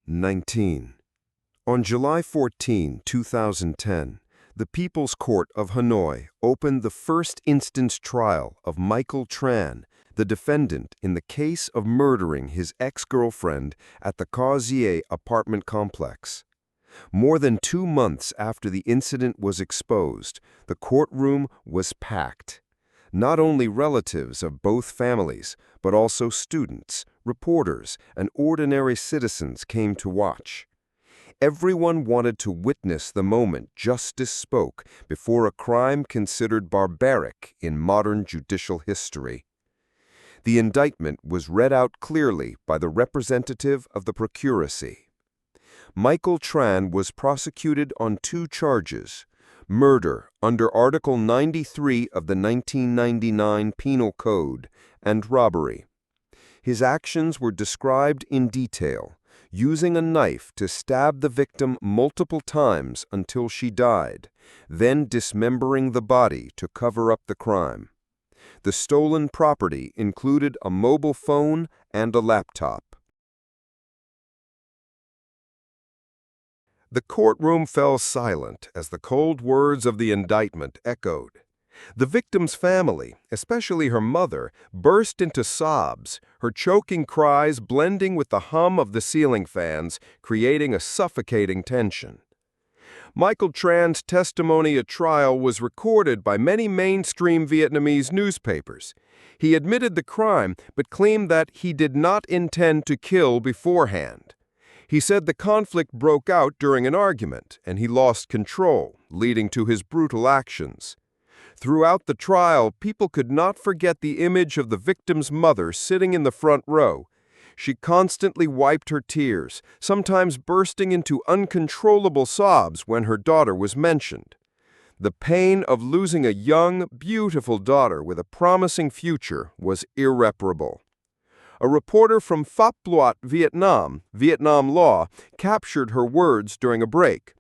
19. On July 14, 2010, the People's Court of Hanoi opened the first instance trial of Michael Tran, the defendant in the case of murdering his ex-girlfriend at the Causier apartment complex. More than 2 months after the incident was exposed, the courtroom was packed. Not only relatives of both families, but also students, reporters, and ordinary citizens came to watch. Everyone wanted to witness the moment justice spoke before a crime considered barbaric in modern judicial history. The indictment was read out clearly by the representative of the procuracy. Michael Tran was prosecuted on 2 charges: murder under Article 93 of the 1999 Penal Code and robbery. His actions were described in detail, using a knife to stab the victim multiple times until she died, then dismembering the body to cover up the crime. The stolen property included a mobile phone and a laptop. The courtroom fell silent as the cold words of the indictment echoed. The victim's family, especially her mother, burst into sobs, her choking cries blending with the hum of the ceiling fans, creating a suffocating tension. Michael Tran's testimony at trial was recorded by many mainstream Vietnamese newspapers. He admitted the crime, but claimed that he did not intend to kill beforehand. He said the conflict broke out during an argument, and he lost control, leading to his brutal actions. Throughout the trial, people could not forget the image of the victim's mother sitting in the front row. She constantly wiped her tears, sometimes bursting into uncontrollable sobs when her daughter was mentioned. The pain of losing a young, beautiful daughter with a promising future was irreparable. A reporter from Ep.4, Vietnam Law, captured her words during a break.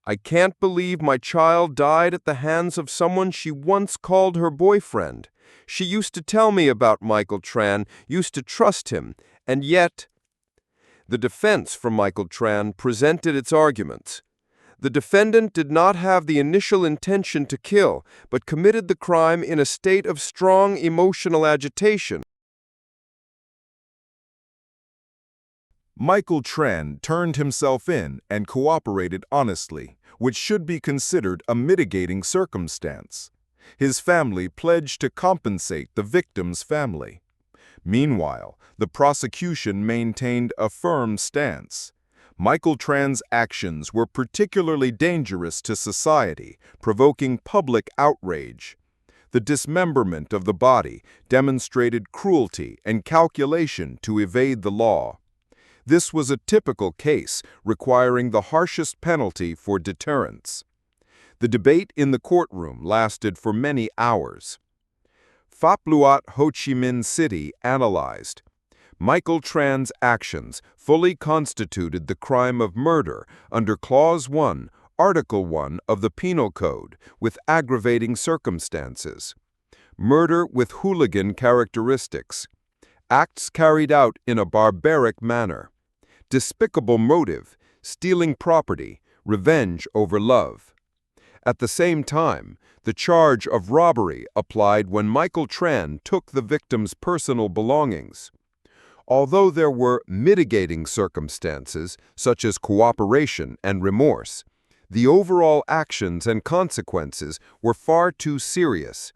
"I can't believe my child died at the hands of someone she once called her boyfriend. She used to tell me about Michael Tran, used to trust him, and yet..." The defense from Michael Tran presented its arguments. The defendant did not have the initial intention to kill, but committed the crime in a state of strong emotional agitation. Michael Tran turned himself in and cooperated honestly, which should be considered a mitigating circumstance. His family pledged to compensate the victim's family. Meanwhile, the prosecution maintained a firm stance. Michael Tran's actions were particularly dangerous to society, provoking public outrage. The dismemberment of the body demonstrated cruelty and calculation to evade the law. This was a typical case requiring the harshest penalty for deterrence. The debate in the courtroom lasted for many hours. Phap Luat Ho Chi Minh City analyzed. Michael Tran's actions fully constituted the crime of murder under Clause 1, Article 1 of the Penal Code, with aggravating circumstances. Murder with hooligan characteristics. Acts carried out in a barbaric manner. Despicable motive, stealing property, revenge over love. At the same time, the charge of robbery applied when Michael Tran took the victim's personal belongings. Although there were mitigating circumstances, such as cooperation and remorse, the overall actions and consequences were far too serious.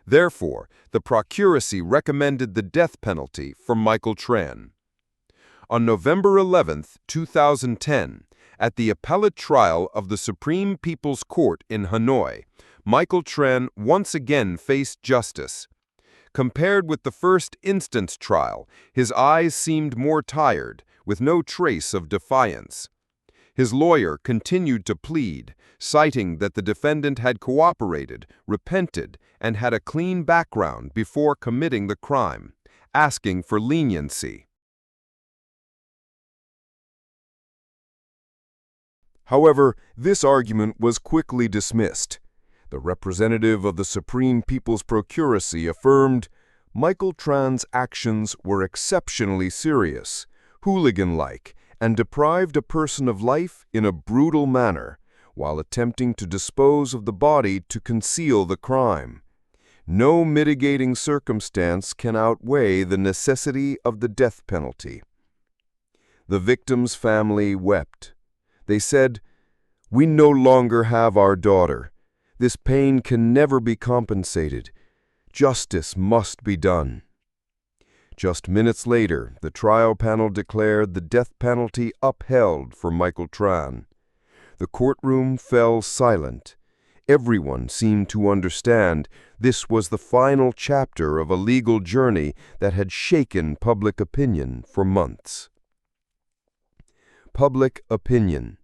Therefore, the procuracy recommended the death penalty for Michael Tran. On November 11, 2010, at the appellate trial of the Supreme People's Court in Hanoi, Michael Tran once again faced justice. Compared with the first instance trial, his eyes seemed more tired, with no trace of defiance. His lawyer continued to plead, citing that the defendant had cooperated, repented, and had a clean background before committing the crime, asking for leniency. However, this argument was quickly dismissed. The representative of the Supreme People's Procuracy affirmed, Michael Tran's actions were exceptionally serious, hooligan-like, and deprived a person of life in a brutal manner, while attempting to dispose of the body to conceal the crime. No mitigating circumstance can outweigh the necessity of the death penalty. The victim's family wept. They said, "We no longer have our daughter. This pain can never be compensated. Justice must be done." Just minutes later, the trial panel declared the death penalty upheld for Michael Tran. The courtroom fell silent. Everyone seemed to understand this was the final chapter of a legal journey that had shaken public opinion for months. Public opinion,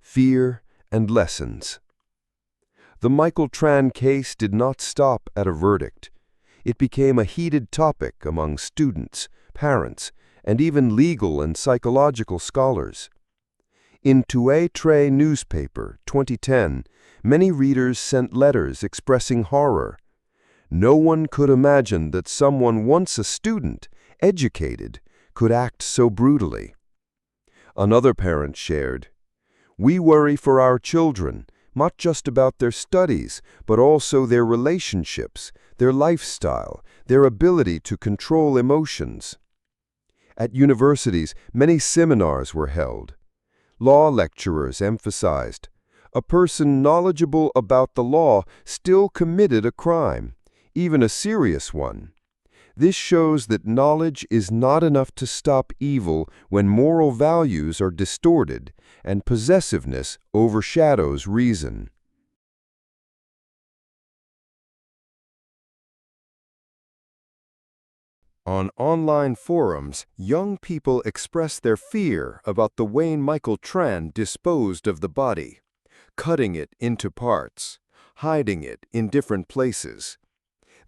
fear, and lessons. The Michael Tran case did not stop at a verdict. It became a heated topic among students, parents, and even legal and psychological scholars. In Ep.4 newspaper, 2010, many readers sent letters expressing horror. No one could imagine that someone once a student, educated, could act so brutally. Another parent shared, "We worry for our children, not just about their studies, but also their relationships, their lifestyle, their ability to control emotions." At universities, many seminars were held. Law lecturers emphasized, a person knowledgeable about the law still committed a crime, even a serious one. This shows that knowledge is not enough to stop evil when moral values are distorted and possessiveness overshadows reason. On online forums, young people express their fear about the way Michael Tran disposed of the body, cutting it into parts, hiding it in different places.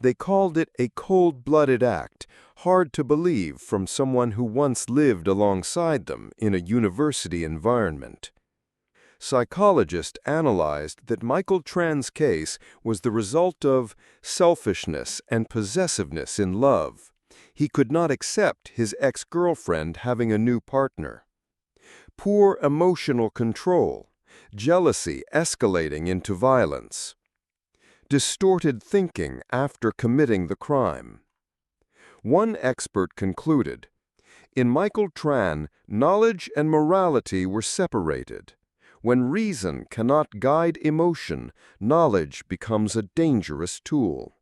They called it a cold-blooded act, hard to believe from someone who once lived alongside them in a university environment. Psychologists analyzed that Michael Tran's case was the result of selfishness and possessiveness in love. He could not accept his ex-girlfriend having a new partner. Poor emotional control, jealousy escalating into violence. Distorted thinking after committing the crime. One expert concluded, in Michael Tran, knowledge and morality were separated. When reason cannot guide emotion, knowledge becomes a dangerous tool.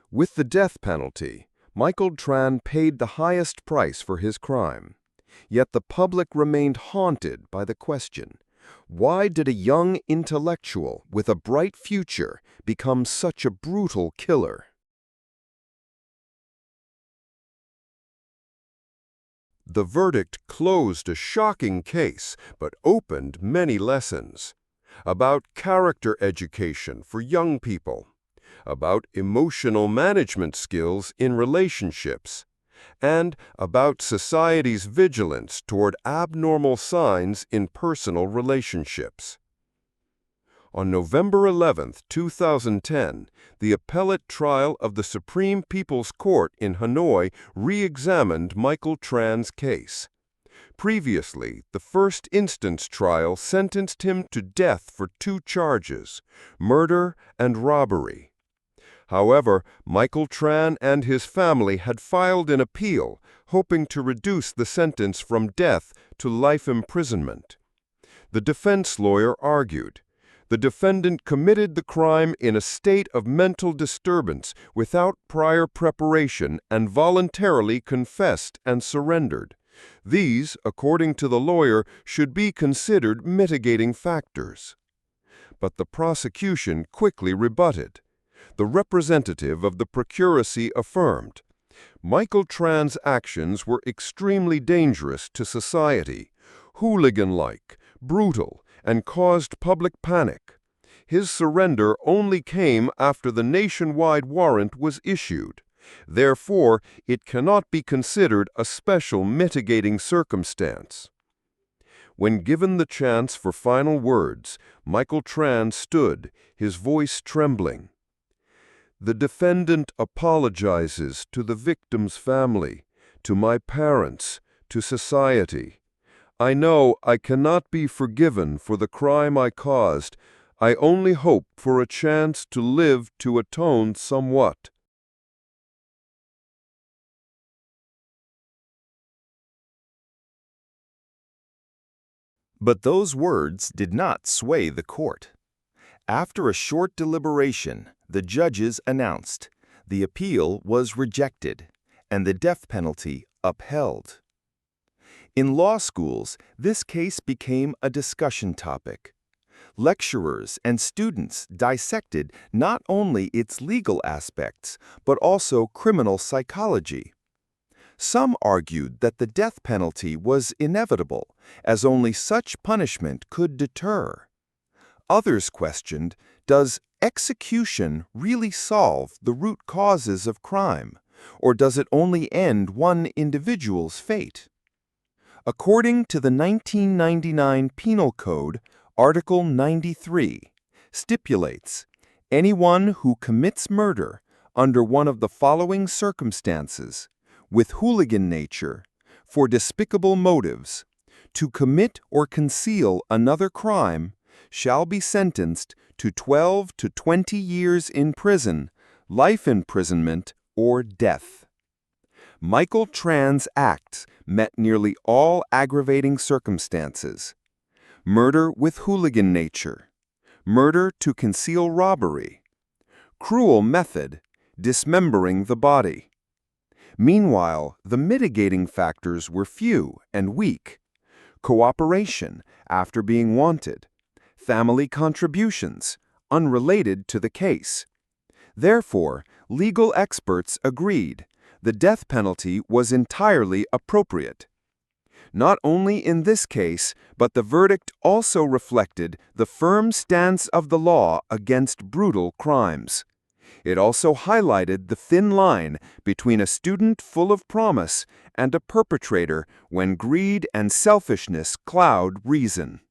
With the death penalty, Michael Tran paid the highest price for his crime. Yet the public remained haunted by the question, why did a young intellectual with a bright future become such a brutal killer? The verdict closed a shocking case, but opened many lessons. About character education for young people, about emotional management skills in relationships, and about society's vigilance toward abnormal signs in personal relationships. On November 11, 2010, the appellate trial of the Supreme People's Court in Hanoi re-examined Michael Tran's case. Previously, the first instance trial sentenced him to death for 2 charges, murder and robbery. However, Michael Tran and his family had filed an appeal, hoping to reduce the sentence from death to life imprisonment. The defense lawyer argued, the defendant committed the crime in a state of mental disturbance without prior preparation and voluntarily confessed and surrendered. These, according to the lawyer, should be considered mitigating factors. But the prosecution quickly rebutted. The representative of the procuracy affirmed, Michael Tran's actions were extremely dangerous to society, hooligan-like, brutal, and caused public panic. His surrender only came after the nationwide warrant was issued. Therefore, it cannot be considered a special mitigating circumstance. When given the chance for final words, Michael Tran stood, his voice trembling. The defendant apologizes to the victim's family, to my parents, to society. I know I cannot be forgiven for the crime I caused. I only hope for a chance to live to atone somewhat. But those words did not sway the court. After a short deliberation, the judges announced the appeal was rejected and the death penalty upheld. In law schools, this case became a discussion topic. Lecturers and students dissected not only its legal aspects, but also criminal psychology. Some argued that the death penalty was inevitable, as only such punishment could deter. Others questioned, does execution really solve the root causes of crime, or does it only end one individual's fate? According to the 1999 Penal Code, Article 93 stipulates, anyone who commits murder under one of the following circumstances, with hooligan nature, for despicable motives, to commit or conceal another crime, shall be sentenced to 12 to 20 years in prison, life imprisonment, or death. Michael Tran's acts met nearly all aggravating circumstances: murder with hooligan nature, murder to conceal robbery, cruel method, dismembering the body. Meanwhile, the mitigating factors were few and weak: cooperation after being wanted, family contributions, unrelated to the case. Therefore, legal experts agreed the death penalty was entirely appropriate. Not only in this case, but the verdict also reflected the firm stance of the law against brutal crimes. It also highlighted the thin line between a student full of promise and a perpetrator when greed and selfishness cloud reason.